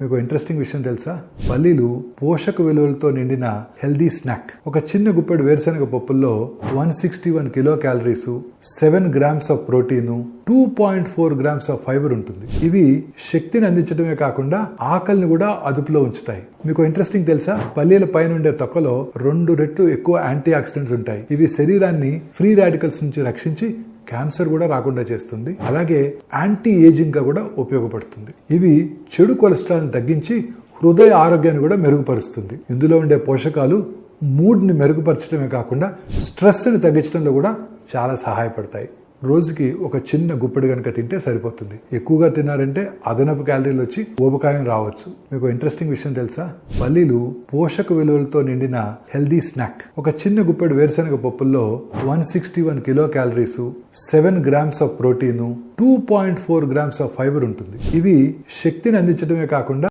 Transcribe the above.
మీకు ఇంట్రెస్టింగ్ విషయం తెలుసా? పల్లీలు పోషక విలువలతో నిండిన హెల్దీ స్నాక్. ఒక చిన్న గుప్పెడు వేరుశనగ పప్పుల్లో 161 kilo calories, 7 grams of protein, 2.4 grams of fibre ఉంటుంది. ఇవి శక్తిని అందించడమే కాకుండా ఆకలిని కూడా అదుపులో ఉంచుతాయి. మీకు ఇంట్రెస్టింగ్ తెలుసా? పల్లీల పైన ఉండే తొక్కలో 2 రెట్లు ఎక్కువ యాంటీ ఆక్సిడెంట్స్ ఉంటాయి. ఇవి శరీరాన్ని ఫ్రీ రాడికల్స్ నుంచి రక్షించి క్యాన్సర్ కూడా రాకుండా చేస్తుంది. అలాగే యాంటీ ఏజింగ్ గా కూడా ఉపయోగపడుతుంది. ఇవి చెడు కొలెస్ట్రాల్ని తగ్గించి హృదయ ఆరోగ్యాన్ని కూడా మెరుగుపరుస్తుంది. ఇందులో ఉండే పోషకాలు మూడ్ని మెరుగుపరచడమే కాకుండా స్ట్రెస్ని తగ్గించడంలో కూడా చాలా సహాయపడతాయి. రోజుకి ఒక చిన్న గుప్పెడు కనుక తింటే సరిపోతుంది. ఎక్కువగా తిన్నారంటే అదనపు క్యాలరీలు వచ్చి ఊబకాయం రావచ్చు. మీకు ఇంట్రెస్టింగ్ విషయం తెలుసా? పల్లీలు పోషక విలువలతో నిండిన హెల్దీ స్నాక్. ఒక చిన్న గుప్పెడు వేరుశనగ పప్పుల్లో 161 kilo calories, 7 grams of protein, 2.4 grams of fibre ఉంటుంది. ఇవి శక్తిని అందించడమే కాకుండా